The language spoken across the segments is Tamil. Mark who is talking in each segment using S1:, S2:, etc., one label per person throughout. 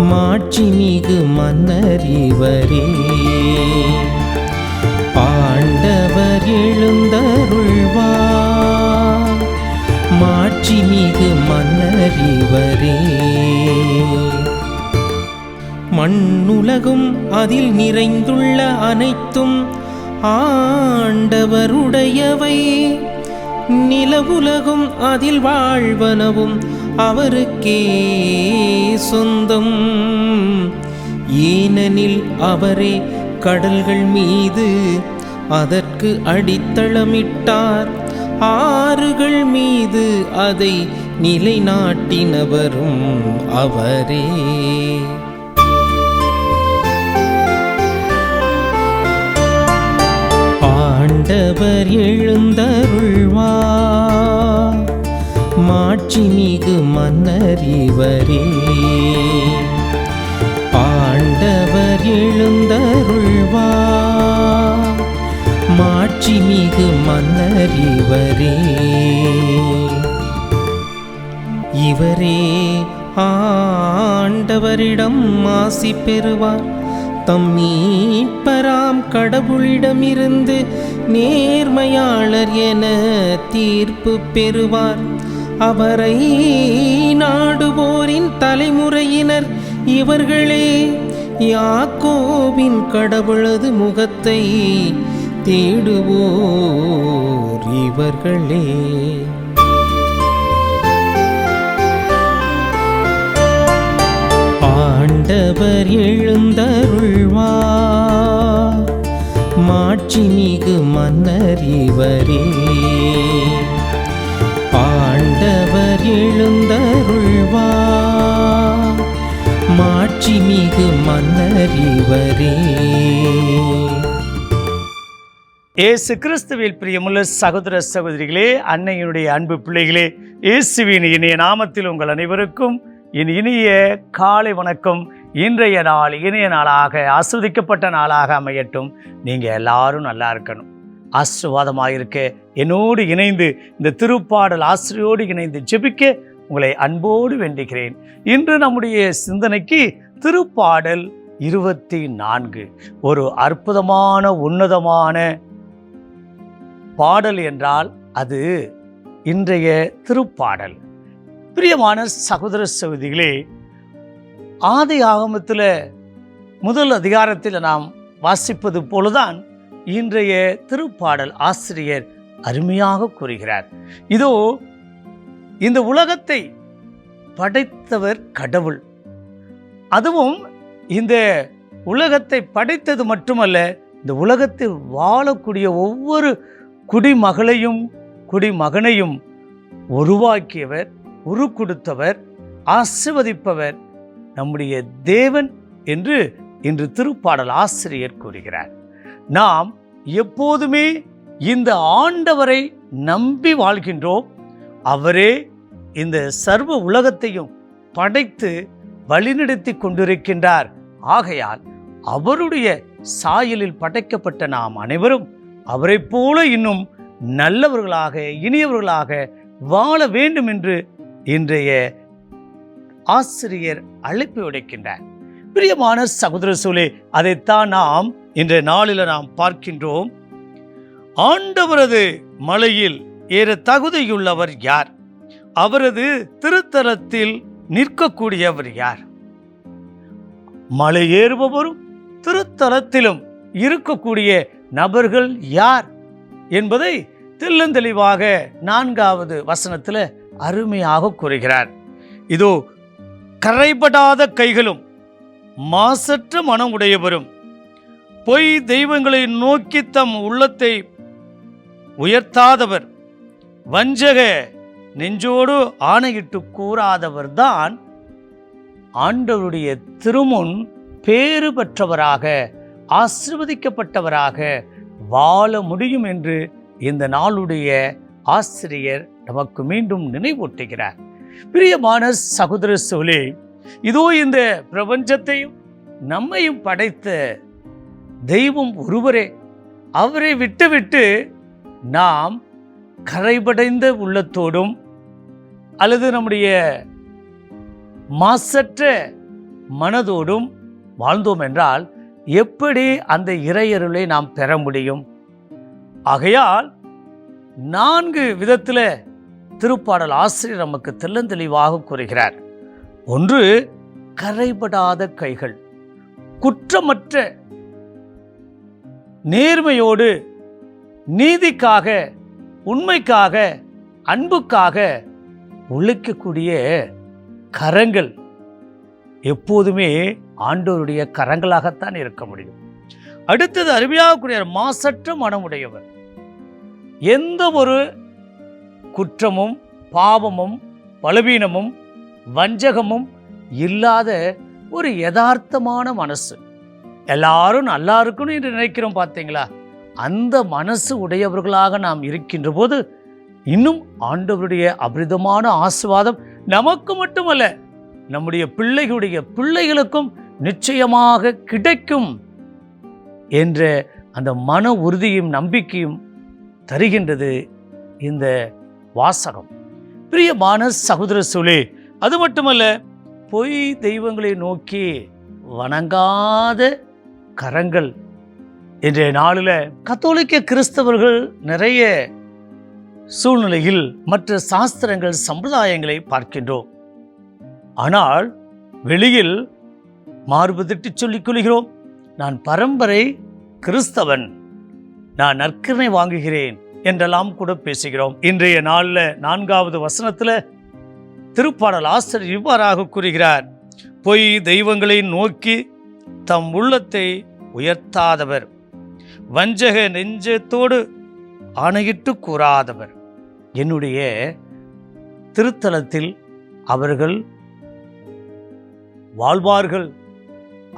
S1: மாட்சி மிகு மன்னர் இவரே. ஆண்டவர் எழுந்தருள்வார், மாட்சி மிகு மன்னர் இவரே. மண்ணுலகும் அதில் நிறைந்துள்ள அனைத்தும் ஆண்டவருடையவை, நிலவுலகும் அதில் வாழ்வனவும் அவருக்கே சொந்தம். ஏனெனில் அவரே கடல்கள் மீது அதற்கு அடித்தளமிட்டார், ஆறுகள் மீது அதை நிலைநாட்டினவரும் அவரே. ஆண்டவர் எழுந்தருள்வார், மாட்சி மிகு மன்னர் இவரே. ஆண்டவர் எழுந்தருள்வார், மாட்சி மிகு மன்னர் இவரே. இவரே ஆண்டவரிடம் ஆசி பெறுவார், தம் மீட்பராம் கடவுளிடமிருந்து நேர்மையாளர் என தீர்ப்பு பெறுவார். அவரை நாடுவோரின் தலைமுறையினர் இவர்களே, யாக்கோபின் கடவுளது முகத்தை தேடுவோர் இவர்களே. ஆண்டவர் எழுந்தருள்வார், மாட்சி மிகு மன்னர் இவரே. ஆண்டவர் எழுந்தருள்வார், மாட்சி மிகு மன்னர் இவரே.
S2: இயேசு கிறிஸ்துவில் பிரியமுள்ள சகோதர சகோதரிகளே, அன்னையினுடைய அன்பு பிள்ளைகளே, இயேசுவின் இனிய நாமத்தில் உங்கள் அனைவருக்கும் என் இனிய காலை வணக்கம். இன்றைய நாள் இனிய நாளாக, ஆஸ்வதிக்கப்பட்ட நாளாக அமையட்டும். நீங்கள் எல்லாரும் நல்லா இருக்கணும், ஆசீர்வாதமாக இருக்க என்னோடு இணைந்து இந்த திருப்பாடல் ஆசிரியோடு இணைந்து ஜெபிக்க உங்களை அன்போடு வேண்டுகிறேன். இன்று நம்முடைய சிந்தனைக்கு திருப்பாடல் 24 ஒரு அற்புதமான உன்னதமான பாடல் என்றால் அது இன்றைய திருப்பாடல். பிரியமான சகோதர சகோதரிகளே, ஆதி ஆகமத்தில் முதல் அதிகாரத்தில் நாம் வாசிப்பது போலதான் இன்றைய திருப்பாடல் ஆசிரியர் அருமையாக கூறுகிறார். இதோ இந்த உலகத்தை படைத்தவர் கடவுள், அதுவும் இந்த உலகத்தை படைத்தது மட்டுமல்ல, இந்த உலகத்தில் வாழக்கூடிய ஒவ்வொரு குடிமகளையும் குடிமகனையும் உருவாக்கியவர், உருக்கொடுத்தவர், ஆசீர்வதிப்பவர் நம்முடைய தேவன் என்று இன்று திருப்பாடல் ஆசிரியர் கூறுகிறார். நாம் எப்போதுமே இந்த ஆண்டவரை நம்பி வாழ்கின்றோம். அவரே இந்த சர்வ உலகத்தையும் படைத்து வழிநடத்தி கொண்டிருக்கின்றார். ஆகையால் அவருடைய சாயலில் படைக்கப்பட்ட நாம் அனைவரும் அவரை போல இன்னும் நல்லவர்களாக இனியவர்களாக வாழ வேண்டும் என்று இன்றைய ஆசிரியர் அழைப்பு விடுக்கின்றார். பிரியமான சகோதர சூழலே, அதைத்தான் நாம் இன்றைய நாளில் நாம் பார்க்கின்றோம். ஆண்டவரது மலையில் ஏற தகுதியுள்ளவர் யார்? அவரது திருத்தலத்தில் நிற்கக்கூடியவர் யார்? மலை ஏறுபவரும் திருத்தலத்திலும் இருக்கக்கூடிய நபர்கள் யார் என்பதை தெள்ளந்தெளிவாக 4வது வசனத்தில் அருமையாக கூறுகிறார். இதோ கரைபடாத கைகளும் மாசற்ற மனம் உடையவரும் பொய் தெய்வங்களை நோக்கி தம் உள்ளத்தை உயர்த்தாதவர், வஞ்சக நெஞ்சோடு ஆணையிட்டு கூறாதவர் தான் ஆண்டவருடைய திருமுன் பேறு பெற்றவராக ஆசீர்வதிக்கப்பட்டவராக வாழ முடியும் என்று இந்த நாளுடைய ஆசிரியர் நமக்கு மீண்டும் நினைவூட்டுகிறார். பிரியமான சகோதர சோலே, இதோ இந்த பிரபஞ்சத்தையும் நம்மையும் படைத்த தெய்வம் ஒருவரே. அவரை விட்டுவிட்டு நாம் கரைபடைந்த உள்ளத்தோடும் அல்லது நம்முடைய மாசற்ற மனதோடும் வாழ்ந்தோம் என்றால் எப்படி அந்த இறையருளை நாம் பெற முடியும்? ஆகையால் 4 விதத்தில் திருப்பாடல் ஆசிரியர் நமக்கு தெள்ளந்தெளிவாக கூறுகிறார். 1, கரைபடாத கைகள். குற்றமற்ற நேர்மையோடு நீதிக்காக, உண்மைக்காக, அன்புக்காக உழைக்கக்கூடிய கரங்கள் எப்போதுமே ஆண்டவருடைய கரங்களாகத்தான் இருக்க முடியும். அடுத்தது அருமையாக கூறிய மாசற்ற மனமுடையவர். எந்த ஒரு குற்றமும் பாவமும் பலவீனமும் வஞ்சகமும் இல்லாத ஒரு யதார்த்தமான மனசு. எல்லாரும் நல்லா இருக்கணும் என்று நினைக்கிறோம் பார்த்தீங்களா? அந்த மனசு உடையவர்களாக நாம் இருக்கின்ற போது இன்னும் ஆண்டவருடைய அபரிதமான ஆசீர்வாதம் நமக்கு மட்டுமல்ல, நம்முடைய பிள்ளைகளுடைய பிள்ளைகளுக்கும் நிச்சயமாக கிடைக்கும் என்ற அந்த மன உறுதியும் நம்பிக்கையும் தருகின்றது இந்த வாசகம். பிரியமான சகோதர சூழே, அது மட்டுமல்ல, பொய் தெய்வங்களை நோக்கி வணங்காத கரங்கள். இன்றைய நாளில் கத்தோலிக்க கிறிஸ்தவர்கள் நிறைய சூழ்நிலையில் மற்ற சாஸ்திரங்கள் சம்பிரதாயங்களை பார்க்கின்றோம். ஆனால் வெளியில் மார்புதிட்டு சொல்லிக் கொள்கிறோம், நான் பரம்பரை கிறிஸ்தவன், நான் நற்கருணை வாங்குகிறேன் என்றெல்லாம் கூட பேசுகிறோம். இன்றைய நாளில் 4வது வசனத்தில் திருப்பாடல் ஆசிரியர் இவ்வாறாக கூறுகிறார், பொய் தெய்வங்களை நோக்கி தம் உள்ளத்தை உயர்த்தாதவர், வஞ்சக நெஞ்சத்தோடு ஆணையிட்டு கூறாதவர். என்னுடைய திருத்தலத்தில் அவர்கள் வாழ்வார்கள்,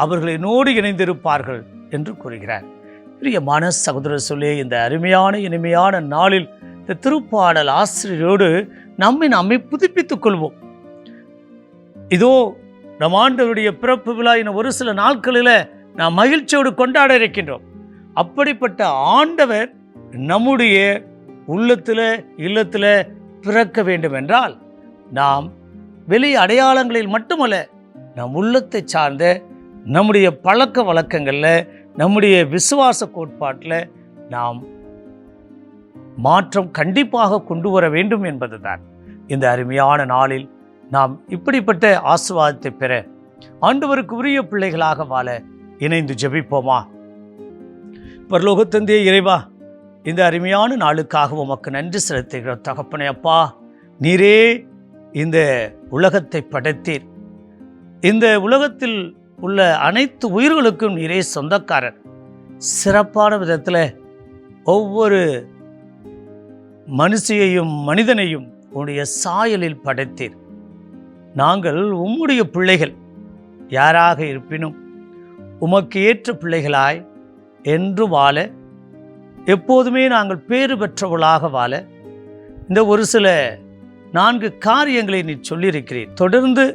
S2: அவர்கள் என்னோடு இணைந்திருப்பார்கள் என்று கூறுகிறார். பிரியமான சகோதர சொல்லே, இந்த அருமையான இனிமையான நாளில் இந்த திருப்பாடல் ஆசிரியரோடு நம்மை புதுப்பித்துக் கொள்வோம். இதோ நம் ஆண்டவருடைய பிறப்பு விழா இன்னும் ஒரு சில நாட்களில் நாம் மகிழ்ச்சியோடு கொண்டாட இருக்கின்றோம். அப்படிப்பட்ட ஆண்டவர் நம்முடைய உள்ளத்தில் இல்லத்தில் பிறக்க வேண்டும் என்றால் நாம் வெளி அடையாளங்களில் மட்டுமல்ல, நம் உள்ளத்தை சார்ந்த நம்முடைய பழக்க வழக்கங்களில், நம்முடைய விசுவாச கோட்பாட்டில் நாம் மாற்றம் கண்டிப்பாக கொண்டு வர வேண்டும் என்பதுதான். இந்த அருமையான நாளில் நாம் இப்படிப்பட்ட ஆசீர்வாதத்தை பெற ஆண்டவருக்கு உரிய பிள்ளைகளாக வாழ இணைந்து ஜெபிப்போமா? பரலோக தந்தையே இறைவா, இந்த அருமையான நாளுக்காக உமக்கு நன்றி செலுத்துகிறோம். தகப்பனே அப்பா, நீரே இந்த உலகத்தை படைத்தீர். இந்த உலகத்தில் உள்ள அனைத்து உயிர்களுக்கும் நீரே சொந்தக்காரர். சிறப்பான விதத்தில் ஒவ்வொரு மனுஷியையும் மனிதனையும் உன்னுடைய சாயலில் படைத்தீர். நாங்கள் உம்முடைய பிள்ளைகள் யாராக இருப்பினும் உமக்கு ஏற்ற பிள்ளைகளாய் என்று வாழ, எப்போதுமே நாங்கள் பேறு பெற்றவர்களாக வாழ இந்த ஒரு சில 4 காரியங்களை நீ சொல்லியிருக்கிறீர். தொடர்ந்து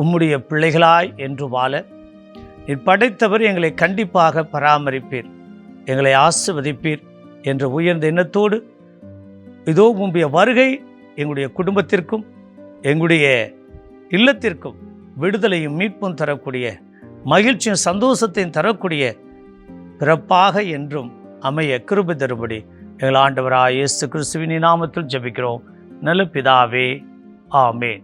S2: உம்முடைய பிள்ளைகளாய் என்று வாழ நீர் படைத்தவர் எங்களை கண்டிப்பாக பராமரிப்பீர், எங்களை ஆசீர்வதிப்பீர் என்ற உயர்ந்த எண்ணத்தோடு இதோ உம்முடைய வருகை எங்களுடைய குடும்பத்திற்கும் எங்களுடைய இல்லத்திற்கும் விடுதலையும் மீட்பும் தரக்கூடிய, மகிழ்ச்சியும் சந்தோஷத்தையும் தரக்கூடிய பிறப்பாக என்றும் அமைய கிருபை தரும்படி எங்கள் ஆண்டவராகிய இயேசு கிறிஸ்துவின் நாமத்தில் ஜெபிக்கிறோம் நல்ல பிதாவே, ஆமென்.